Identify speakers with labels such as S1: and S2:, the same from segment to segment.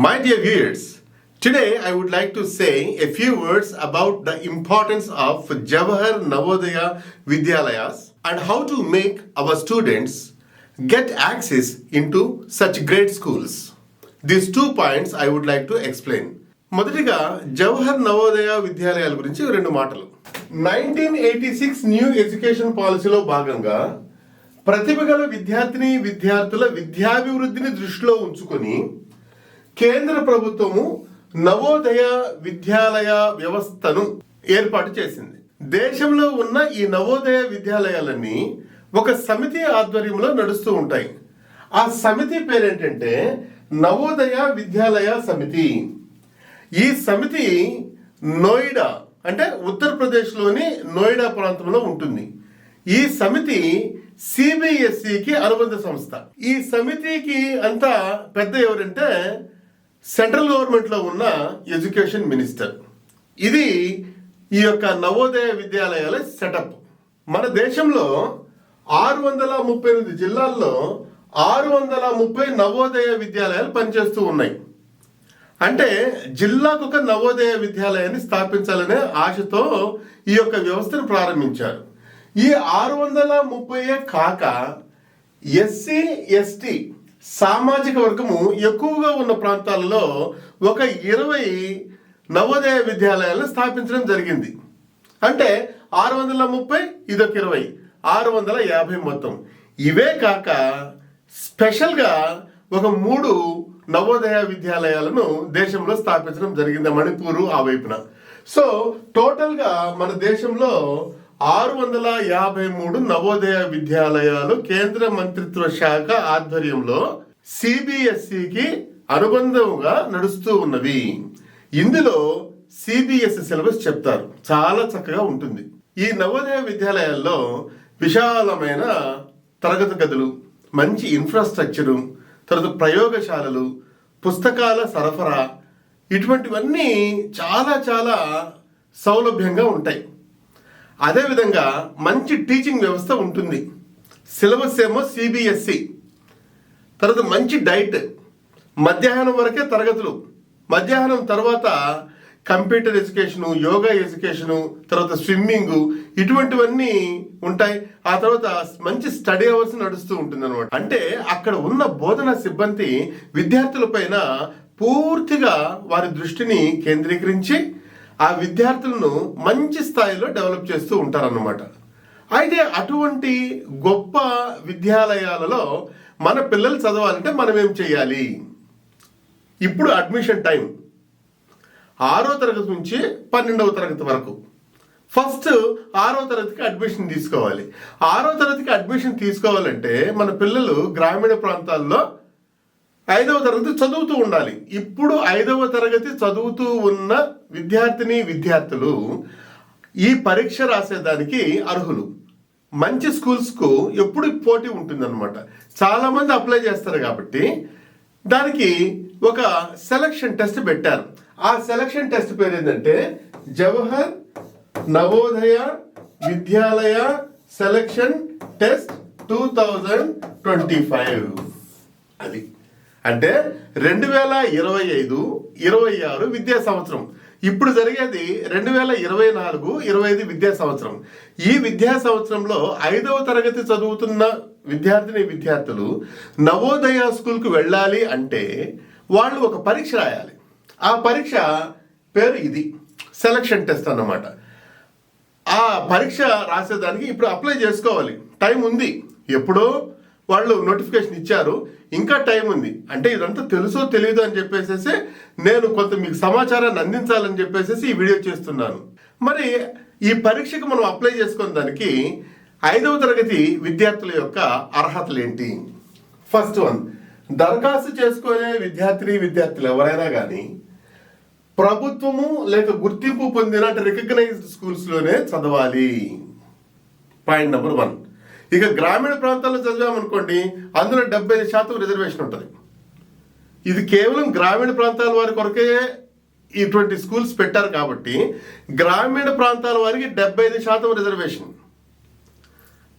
S1: My dear viewers, today I would like to say a few words about the importance of Jawahar Navodaya Vidyalayas and how to make our students get access into such great schools. These 2 points I would like to explain. మొదటిగా జవహర్ నవోదయ విద్యాలయాల గురించి 2 మాటలు. 1986 new education పాలసీలో భాగంగా ప్రతిభ గల విద్యార్థుల విద్యాభివృద్ధిని దృష్టిలో ఉంచుకొని కేంద్ర ప్రభుత్వము నవోదయ విద్యాలయ వ్యవస్థను ఏర్పాటు చేసింది. దేశంలో ఉన్న ఈ నవోదయ విద్యాలయాలన్నీ ఒక సమితి ఆధ్వర్యంలో నడుస్తూ ఉంటాయి. ఆ సమితి పేరేంటంటే నవోదయ విద్యాలయ సమితి. ఈ సమితి నోయిడా అంటే ఉత్తరప్రదేశ్లోని నోయిడా ప్రాంతంలో ఉంటుంది. ఈ సమితి సిబిఎస్ఈకి అనుబంధ సంస్థ. ఈ సమితికి అంతా పెద్ద ఎవరంటే సెంట్రల్ గవర్నమెంట్లో ఉన్న ఎడ్యుకేషన్ మినిస్టర్. ఇది ఈ యొక్క నవోదయ విద్యాలయాల సెటప్. మన దేశంలో 638 జిల్లాల్లో 630 నవోదయ విద్యాలయాలు పనిచేస్తూ ఉన్నాయి. అంటే జిల్లాకు ఒక నవోదయ విద్యాలయాన్ని స్థాపించాలనే ఆశతో ఈ యొక్క వ్యవస్థను ప్రారంభించారు. ఈ 630 కాక ఎస్సీ ఎస్టీ సామాజిక వర్గము ఎక్కువగా ఉన్న ప్రాంతాలలో ఒక 20 నవోదయ విద్యాలయాలను స్థాపించడం జరిగింది. అంటే 630 ఇదొక 20 650 మొత్తం. ఇవే కాక స్పెషల్గా ఒక 3 నవోదయ విద్యాలయాలను దేశంలో స్థాపించడం జరిగింది, మణిపూరు ఆ వైపున. సో టోటల్గా మన దేశంలో 653 నవోదయ విద్యాలయాలు కేంద్ర మంత్రిత్వ శాఖ ఆధ్వర్యంలో సిబిఎస్ఈకి అనుబంధంగా నడుస్తూ ఉన్నవి. ఇందులో సిబిఎస్ఈ సిలబస్ చెప్తారు, చాలా చక్కగా ఉంటుంది. ఈ నవోదయ విద్యాలయాల్లో విశాలమైన తరగతి గదులు, మంచి ఇన్ఫ్రాస్ట్రక్చరు, తర్వాత ప్రయోగశాలలు, పుస్తకాల సరఫరా, ఇటువంటివన్నీ చాలా చాలా సౌలభ్యంగా ఉంటాయి. అదేవిధంగా మంచి టీచింగ్ వ్యవస్థ ఉంటుంది. సిలబస్ ఏమో సిబిఎస్ఈ. తర్వాత మంచి డైట్, మధ్యాహ్నం వరకే తరగతులు, మధ్యాహ్నం తర్వాత కంప్యూటర్ ఎడ్యుకేషను, యోగా ఎడ్యుకేషను, తర్వాత స్విమ్మింగ్, ఇటువంటివన్నీ ఉంటాయి. ఆ తర్వాత మంచి స్టడీ అవర్స్ నడుస్తూ ఉంటుంది అనమాట. అంటే అక్కడ ఉన్న బోధనా సిబ్బంది విద్యార్థులపైన పూర్తిగా వారి దృష్టిని కేంద్రీకరించి ఆ విద్యార్థులను మంచి స్థాయిలో డెవలప్ చేస్తూ ఉంటారన్నమాట. అయితే అటువంటి గొప్ప విద్యాలయాలలో మన పిల్లలు చదవాలంటే మనం ఏం చేయాలి? ఇప్పుడు అడ్మిషన్ టైం 6వ తరగతి నుంచి 12వ తరగతి వరకు. ఫస్ట్ 6వ తరగతికి అడ్మిషన్ తీసుకోవాలి. 6వ తరగతికి అడ్మిషన్ తీసుకోవాలంటే మన పిల్లలు గ్రామీణ ప్రాంతాల్లో 5వ తరగతి చదువుతూ ఉండాలి. ఇప్పుడు 5వ తరగతి చదువుతూ ఉన్న విద్యార్థులు ఈ పరీక్ష రాసేదానికి అర్హులు. మంచి స్కూల్స్కు ఎప్పుడు పోటీ ఉంటుందన్నమాట. చాలామంది అప్లై చేస్తారు కాబట్టి దానికి ఒక సెలక్షన్ టెస్ట్ పెట్టారు. ఆ సెలక్షన్ టెస్ట్ పేరు ఏంటంటే జవహర్ నవోదయ విద్యాలయ సెలక్షన్ టెస్ట్ 2025. అది అంటే 2025-26 విద్యా సంవత్సరం. ఇప్పుడు జరిగేది 2024-25 విద్యా సంవత్సరం. ఈ విద్యా సంవత్సరంలో 5వ తరగతి చదువుతున్న విద్యార్థులు నవోదయ స్కూల్కి వెళ్ళాలి అంటే వాళ్ళు ఒక పరీక్ష రాయాలి. ఆ పరీక్ష పేరు ఇది సెలక్షన్ టెస్ట్ అన్నమాట. ఆ పరీక్ష రాసేదానికి ఇప్పుడు అప్లై చేసుకోవాలి. టైం ఉంది. ఎప్పుడో వాళ్ళు నోటిఫికేషన్ ఇచ్చారు, ఇంకా టైం ఉంది. అంటే ఇదంతా తెలుసో తెలియదు అని చెప్పేసి నేను కొంత మీకు సమాచారాన్ని అందించాలని చెప్పేసి ఈ వీడియో చేస్తున్నాను. మరి ఈ పరీక్షకు మనం అప్లై చేసుకున్న దానికి 5వ తరగతి విద్యార్థుల యొక్క అర్హతలు ఏంటి? ఫస్ట్ వన్, దరఖాస్తు చేసుకునే విద్యార్థులు ఎవరైనా కానీ ప్రభుత్వము లేక గుర్తింపు పొందిన రికగ్నైజ్డ్ స్కూల్స్లోనే చదవాలి. Point number 1. ఇక గ్రామీణ ప్రాంతాల్లో చదివామనుకోండి, అందులో 75% రిజర్వేషన్ ఉంటుంది. ఇది కేవలం గ్రామీణ ప్రాంతాల వారి కొరకే ఇటువంటి స్కూల్స్ పెట్టారు కాబట్టి గ్రామీణ ప్రాంతాల వారికి 75% రిజర్వేషన్,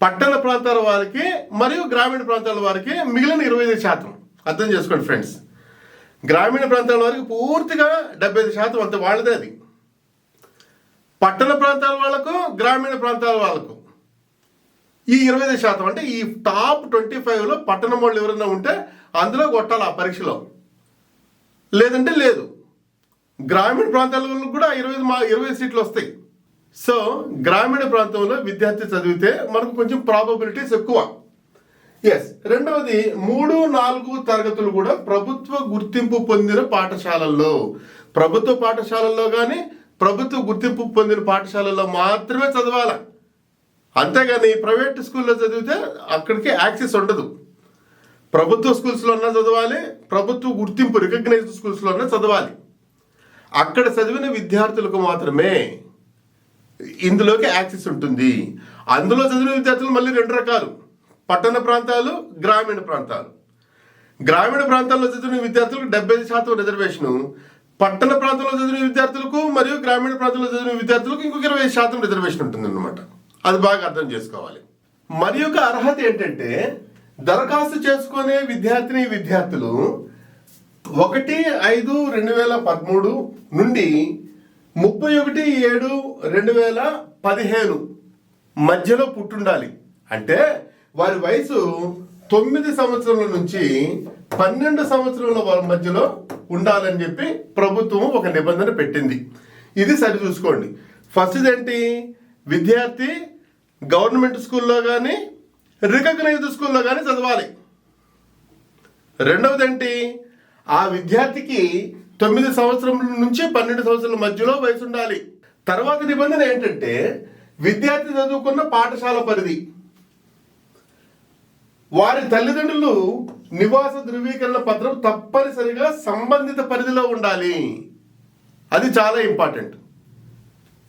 S1: పట్టణ ప్రాంతాల వారికి మరియు గ్రామీణ ప్రాంతాల వారికి మిగిలిన 25%. అర్థం చేసుకోండి ఫ్రెండ్స్. గ్రామీణ ప్రాంతాల వరకు పూర్తిగా 75% అంత వాళ్ళదే అది. పట్టణ ప్రాంతాల వాళ్ళకు, గ్రామీణ ప్రాంతాల వాళ్ళకు ఈ 25%. అంటే ఈ టాప్ 25లో పట్టణం వాళ్ళు ఎవరైనా ఉంటే అందులో కొట్టాలి ఆ పరీక్షలో, లేదంటే లేదు. గ్రామీణ ప్రాంతాల వాళ్ళకు కూడా 20 సీట్లు వస్తాయి. సో గ్రామీణ ప్రాంతంలో విద్యార్థి చదివితే మనకు కొంచెం ప్రాబబిలిటీస్ ఎక్కువ. ఎస్. రెండవది 3-4 తరగతులు కూడా ప్రభుత్వ గుర్తింపు పొందిన పాఠశాలల్లో, ప్రభుత్వ పాఠశాలల్లో కానీ ప్రభుత్వ గుర్తింపు పొందిన పాఠశాలల్లో మాత్రమే చదవాలి. అంతేగాని ప్రైవేట్ స్కూల్లో చదివితే అక్కడికి యాక్సెస్ ఉండదు. ప్రభుత్వ స్కూల్స్లో అన్నా చదవాలి, ప్రభుత్వ గుర్తింపు రికగ్నైజ్డ్ స్కూల్స్లో అన్నా చదవాలి. అక్కడ చదివిన విద్యార్థులకు మాత్రమే ఇందులోకి యాక్సెస్ ఉంటుంది. అందులో చదివిన విద్యార్థులు మళ్ళీ 2 రకాలు: పట్టణ ప్రాంతాలు, గ్రామీణ ప్రాంతాలు. గ్రామీణ ప్రాంతాల్లో చదివిన విద్యార్థులకు 75% రిజర్వేషను, పట్టణ ప్రాంతంలో చదివిన విద్యార్థులకు మరియు గ్రామీణ ప్రాంతంలో చదివిన విద్యార్థులకు ఇంకొక 20% రిజర్వేషన్ ఉంటుంది అన్నమాట. అది బాగా అర్థం చేసుకోవాలి. మరి యొక్క అర్హత ఏంటంటే, దరఖాస్తు చేసుకునే విద్యార్థులు 1/5/2013 నుండి 31/7/2015 మధ్యలో పుట్టుండాలి. అంటే వారి వయసు 9 సంవత్సరాల నుంచి 12 సంవత్సరాల మధ్యలో ఉండాలని చెప్పి ప్రభుత్వం ఒక నిబంధన పెట్టింది. ఇది సరి చూసుకోండి. ఫస్ట్ ఏంటి, విద్యార్థి గవర్నమెంట్ స్కూల్లో కానీ రికగ్నైజ్డ్ స్కూల్లో కానీ చదవాలి. రెండవది ఏంటి, ఆ విద్యార్థికి 9 సంవత్సరాల నుంచి 12 సంవత్సరాల మధ్యలో వయసు ఉండాలి. తర్వాత నిబంధన ఏంటంటే, విద్యార్థి చదువుకున్న పాఠశాల పరిధి, వారి తల్లిదండ్రులు నివాస ధృవీకరణ పత్రం తప్పనిసరిగా సంబంధిత పరిధిలో ఉండాలి. అది చాలా ఇంపార్టెంట్.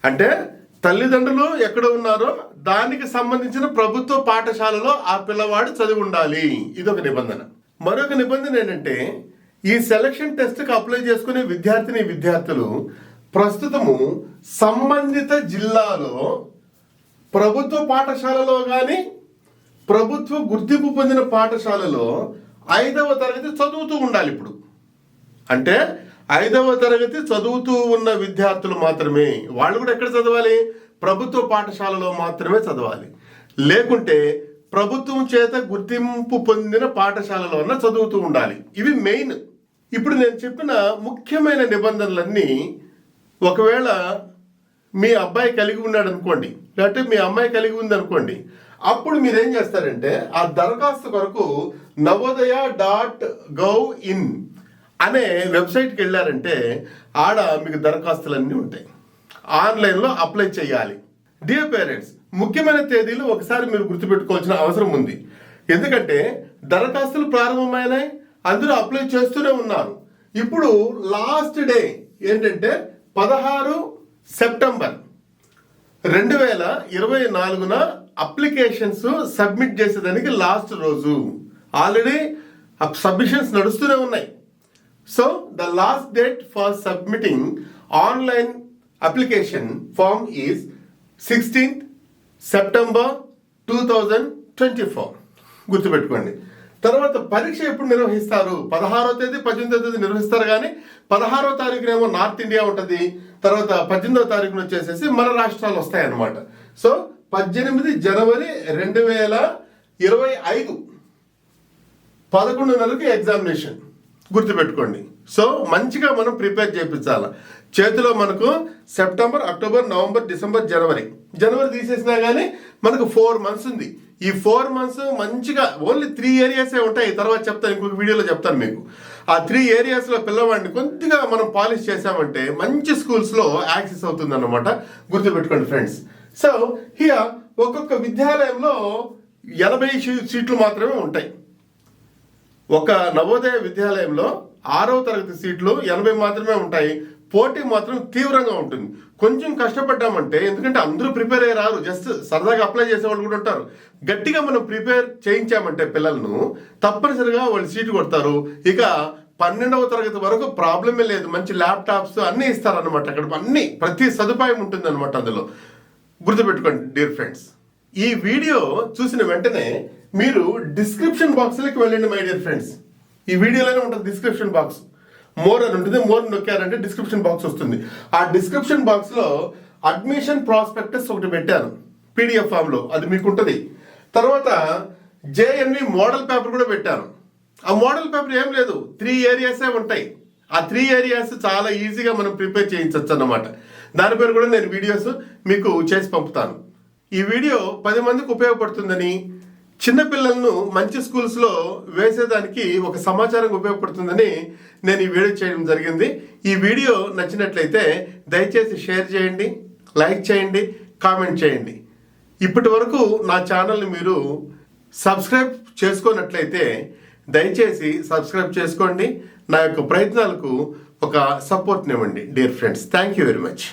S1: అంటే తల్లిదండ్రులు ఎక్కడ ఉన్నారో దానికి సంబంధించిన ప్రభుత్వ పాఠశాలలో ఆ పిల్లవాడు చదివి ఉండాలి. ఇదొక నిబంధన. మరొక నిబంధన ఏంటంటే, ఈ సెలక్షన్ టెస్ట్కి అప్లై చేసుకునే విద్యార్థులు ప్రస్తుతము సంబంధిత జిల్లాలో ప్రభుత్వ పాఠశాలలో కానీ ప్రభుత్వ గుర్తింపు పొందిన పాఠశాలలో 5వ తరగతి చదువుతూ ఉండాలి. ఇప్పుడు అంటే 5వ తరగతి చదువుతూ ఉన్న విద్యార్థులు మాత్రమే, వాళ్ళు కూడా ఎక్కడ చదవాలి, ప్రభుత్వ పాఠశాలలో మాత్రమే చదవాలి. లేకుంటే ప్రభుత్వం చేత గుర్తింపు పొందిన పాఠశాలలో చదువుతూ ఉండాలి. ఇవి మెయిన్. ఇప్పుడు నేను చెప్పిన ముఖ్యమైన నిబంధనలన్నీ ఒకవేళ మీ అబ్బాయి కలిగి ఉన్నాడు అనుకోండి, లేకపోతే మీ అమ్మాయి కలిగి ఉంది అనుకోండి, అప్పుడు మీరేం చేస్తారంటే ఆ దరఖాస్తు కొరకు navodaya.gov.in అనే వెబ్సైట్కి వెళ్ళారంటే ఆడ మీకు దరఖాస్తులన్నీ ఉంటాయి. ఆన్లైన్లో అప్లై చేయాలి. డియర్ పేరెంట్స్, ముఖ్యమైన తేదీలు ఒకసారి మీరు గుర్తుపెట్టుకోవాల్సిన అవసరం ఉంది. ఎందుకంటే దరఖాస్తులు ప్రారంభమైనాయి, అందరూ అప్లై చేస్తూనే ఉన్నారు. ఇప్పుడు లాస్ట్ డే ఏంటంటే 16 సెప్టెంబర్ 2024న అప్లికేషన్స్ సబ్మిట్ చేసేదానికి లాస్ట్ రోజు. ఆల్రెడీ సబ్మిషన్స్ నడుస్తూనే ఉన్నాయి. So the last date for submitting online application form is 16th September 2024. గుర్తుపెట్టుకోండి. తర్వాత పరీక్ష ఎప్పుడు నిర్వహిస్తారు? 16వ తేదీ 18వ తేదీ నిర్వహిస్తారు. కానీ 16వ తారీఖునేమో నార్త్ ఇండియా ఉంటుంది, తర్వాత 18వ తారీఖున వచ్చేసేసి మన రాష్ట్రాలు వస్తాయన్నమాట. సో 18 జనవరి 2025 11 ఎగ్జామినేషన్. గుర్తుపెట్టుకోండి. సో మంచిగా మనం ప్రిపేర్ చేయించాలి. చేతిలో మనకు సెప్టెంబర్, అక్టోబర్, నవంబర్, డిసెంబర్, జనవరి తీసేసినా కానీ మనకు 4 మంత్స్ ఉంది. ఈ 4 మంత్స్ మంచిగా ఓన్లీ 3 ఏరియాసే ఉంటాయి. తర్వాత చెప్తాను, ఇంకొక వీడియోలో చెప్తాను మీకు. ఆ 3 ఏరియాస్లో పిల్లవాడిని కొద్దిగా మనం పాలిష్ చేసామంటే మంచి స్కూల్స్లో యాక్సెస్ అవుతుంది అన్నమాట. గుర్తుపెట్టుకోండి ఫ్రెండ్స్. సో హియర్ ఒక్కొక్క విద్యాలయంలో 80 సీట్లు మాత్రమే ఉంటాయి. ఒక నవోదయ విద్యాలయంలో 6వ తరగతి సీట్లు 80 మాత్రమే ఉంటాయి. పోటీ మాత్రం తీవ్రంగా ఉంటుంది. కొంచెం కష్టపడ్డామంటే, ఎందుకంటే అందరూ ప్రిపేర్ అయ్యి రారు, జస్ట్ సరదాగా అప్లై చేసేవాళ్ళు కూడా ఉంటారు. గట్టిగా మనం ప్రిపేర్ చేయించామంటే పిల్లలను తప్పనిసరిగా వాళ్ళు సీటు కొడతారు. ఇక 12వ తరగతి వరకు ప్రాబ్లమే లేదు. మంచి ల్యాప్టాప్స్ అన్నీ ఇస్తారనమాట. అక్కడ అన్ని ప్రతి సదుపాయం ఉంటుంది అనమాట అందులో. గుర్తుపెట్టుకోండి డియర్ ఫ్రెండ్స్. ఈ వీడియో చూసిన వెంటనే మీరు డిస్క్రిప్షన్ బాక్స్లోకి వెళ్ళండి మై డియర్ ఫ్రెండ్స్. ఈ వీడియోలోనే ఉంటుంది డిస్క్రిప్షన్ బాక్స్. మోర్ అని ఉంటుంది. మోర్ నొక్కారంటే డిస్క్రిప్షన్ బాక్స్ వస్తుంది. ఆ డిస్క్రిప్షన్ బాక్స్లో అడ్మిషన్ ప్రాస్పెక్టస్ ఒకటి పెట్టాను పీడిఎఫ్ ఫామ్లో, అది మీకు ఉంటుంది. తర్వాత జేఎన్వి మోడల్ పేపర్ కూడా పెట్టాను. ఆ మోడల్ పేపర్ ఏం లేదు, 3 ఏరియాసే ఉంటాయి. ఆ 3 ఏరియాస్ చాలా ఈజీగా మనం ప్రిపేర్ చేయించవచ్చు అన్నమాట. దాని పేరు కూడా నేను వీడియోస్ మీకు చేసి పంపుతాను. ఈ వీడియో 10 మందికి ఉపయోగపడుతుందని, చిన్నపిల్లలను మంచి స్కూల్స్లో వేసేదానికి ఒక సమాచారం ఉపయోగపడుతుందని నేను ఈ వీడియో చేయడం జరిగింది. ఈ వీడియో నచ్చినట్లయితే దయచేసి షేర్ చేయండి, లైక్ చేయండి, కామెంట్ చేయండి. ఇప్పటి వరకు నా ఛానల్ని మీరు సబ్స్క్రైబ్ చేసుకున్నట్లయితే దయచేసి సబ్స్క్రైబ్ చేసుకోండి. నా యొక్క ప్రయత్నాలకు ఒక సపోర్ట్నివ్వండి dear friends. Thank you very much.